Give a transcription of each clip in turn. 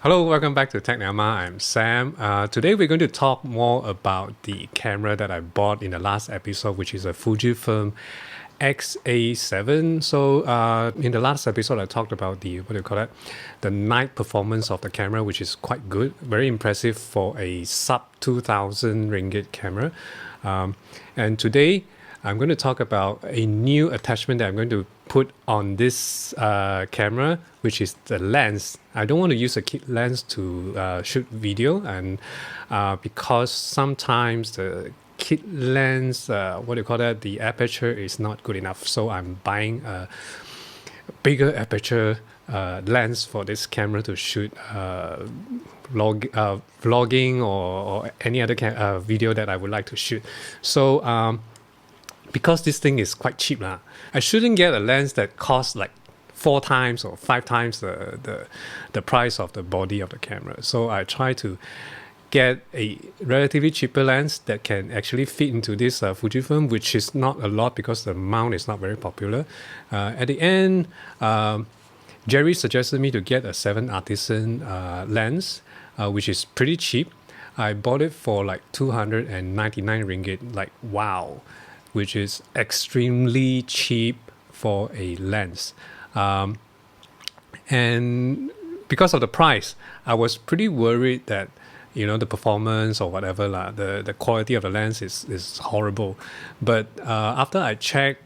Hello, welcome back to Techniama. I'm Sam. Today we're going to talk more about the camera that I bought in the last episode, which is a Fujifilm X-A7. So in the last episode, I talked about the night performance of the camera, which is quite good, very impressive for a sub 2,000 ringgit camera. And today I'm going to talk about a new attachment that I'm going to put on this camera, which is the lens. I don't want to use a kit lens to shoot video, and because sometimes the kit lens, the aperture is not good enough. So I'm buying a bigger aperture lens for this camera to shoot vlogging or any other video that I would like to shoot. So because this thing is quite cheap, I shouldn't get a lens that costs like 4 times or 5 times the price of the body of the camera. So I try to get a relatively cheaper lens that can actually fit into this Fujifilm, which is not a lot because the mount is not very popular. At the end, Jerry suggested me to get a 7Artisan lens, which is pretty cheap. I bought it for like 299 ringgit, like wow, which is extremely cheap for a lens. And because of the price, I was pretty worried that, the performance or whatever, the quality of the lens is horrible. But after I checked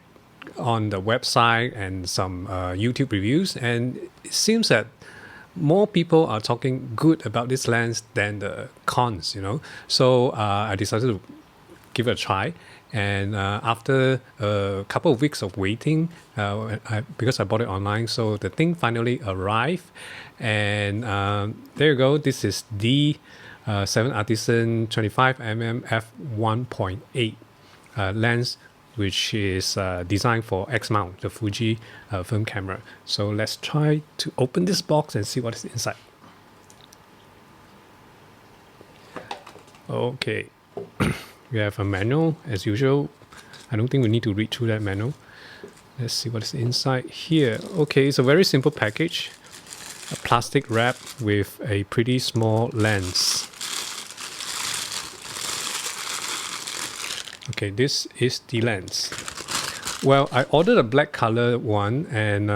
on the website and some YouTube reviews, and it seems that more people are talking good about this lens than the cons, So I decided to give it a try. And after a couple of weeks of waiting, because I bought it online, so the thing finally arrived. And there you go. This is the 7Artisan 25mm F1.8 lens, which is designed for X mount, the Fuji film camera. So let's try to open this box and see what is inside. Okay. We have a manual as usual. I don't think we need to read through that manual. Let's see what is inside here. Okay, it's a very simple package. A plastic wrap with a pretty small lens. Okay, this is the lens. Well, I ordered a black color one, and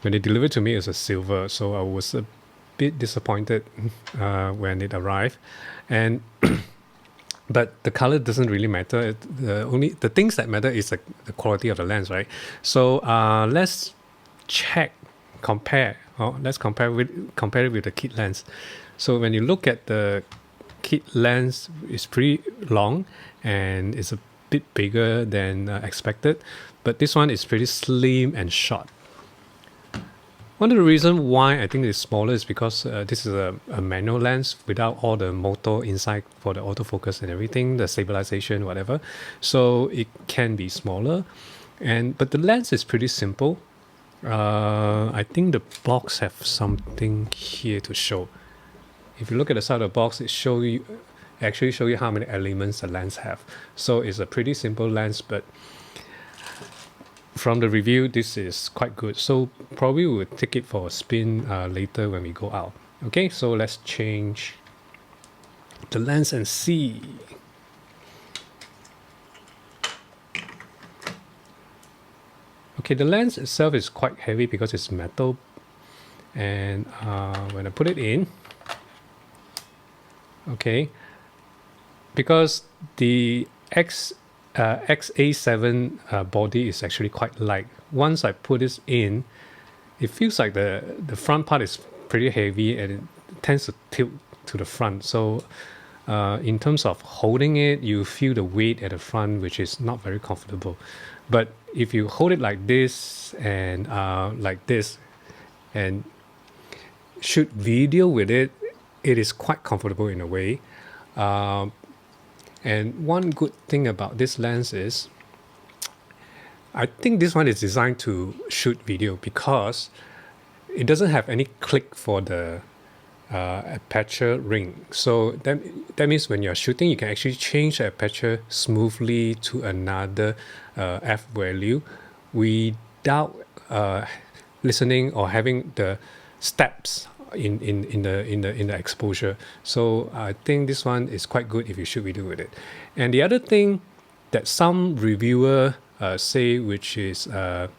when they delivered to me, it was a silver. So I was a bit disappointed when it arrived. And but the color doesn't really matter. The things that matter is the quality of the lens, right? So let's compare. Let's compare it with the kit lens. So when you look at the kit lens, it's pretty long and it's a bit bigger than expected. But this one is pretty slim and short. One of the reasons why I think it's smaller is because this is a manual lens without all the motor inside for the autofocus and everything, the stabilization, whatever. So it can be smaller. But the lens is pretty simple. I think the box have something here to show. If you look at the side of the box, it actually show you how many elements the lens have. So it's a pretty simple lens, but from the review, this is quite good. So probably we'll take it for a spin later when we go out. Okay, so let's change the lens and see. Okay, the lens itself is quite heavy because it's metal. And when I put it in, okay, because the X-A7 body is actually quite light. Once I put this in, it feels like the front part is pretty heavy and it tends to tilt to the front. So in terms of holding it, you feel the weight at the front, which is not very comfortable. But if you hold it like this and shoot video with it, it is quite comfortable in a way. And one good thing about this lens is, I think this one is designed to shoot video because it doesn't have any click for the aperture ring. So that means when you're shooting, you can actually change the aperture smoothly to another f value without listening or having the steps in the exposure. So I think this one is quite good if you shoot video with it. And the other thing that some reviewer say, which is a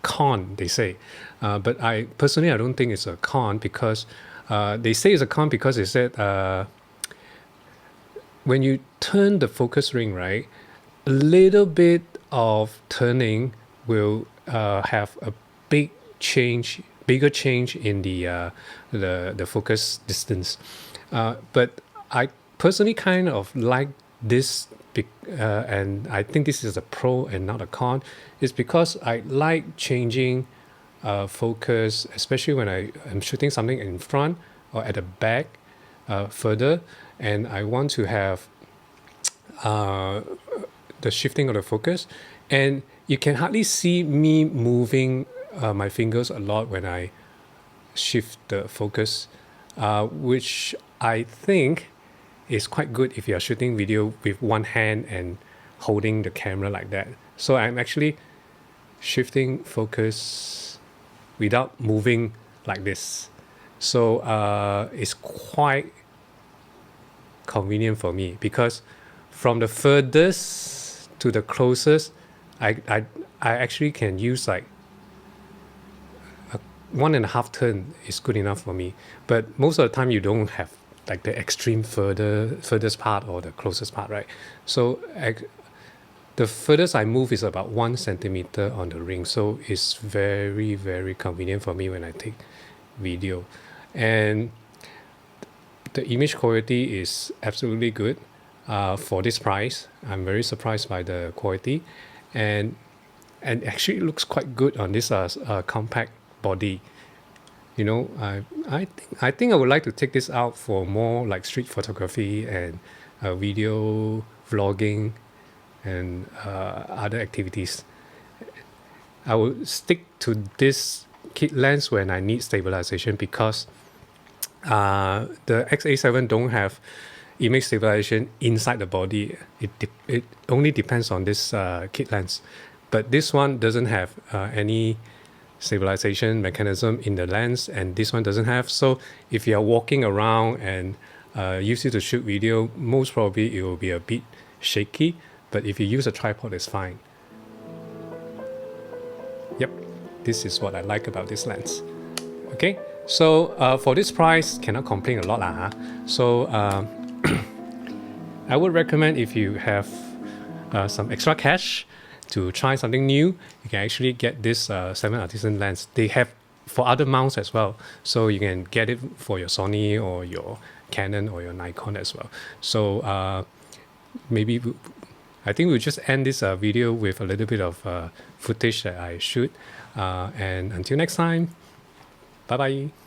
con, they say, but I personally I don't think it's a con, because they say it's a con because they said when you turn the focus ring, right, a little bit of turning will have a bigger change in the focus distance. But I personally kind of like this, and I think this is a pro and not a con, is because I like changing focus, especially when I am shooting something in front or at the back further, and I want to have the shifting of the focus. And you can hardly see me moving my fingers a lot when I shift the focus, which I think is quite good if you're shooting video with one hand and holding the camera like that. So I'm actually shifting focus without moving like this. So it's quite convenient for me, because from the furthest to the closest, I actually can use like 1.5 turn is good enough for me. But most of the time you don't have like the extreme furthest part or the closest part, right? So the furthest I move is about 1 centimeter on the ring. So it's very, very convenient for me when I take video. And the image quality is absolutely good for this price. I'm very surprised by the quality, and actually it looks quite good on this compact body. You know, I think I would like to take this out for more like street photography and video vlogging and other activities. I will stick to this kit lens when I need stabilization, because the X-A7 don't have image stabilization inside the body. It only depends on this kit lens, but this one doesn't have any stabilization mechanism in the lens, and this one doesn't have. So if you are walking around and use it to shoot video, most probably it will be a bit shaky, but if you use a tripod, it's fine. Yep, this is what I like about this lens. Okay, so for this price, cannot complain a lot lah. So I would recommend, if you have some extra cash to try something new, you can actually get this 7Artisan lens. They have for other mounts as well, so you can get it for your Sony or your Canon or your Nikon as well. So maybe I think we'll just end this video with a little bit of footage that I shoot, and until next time, bye bye.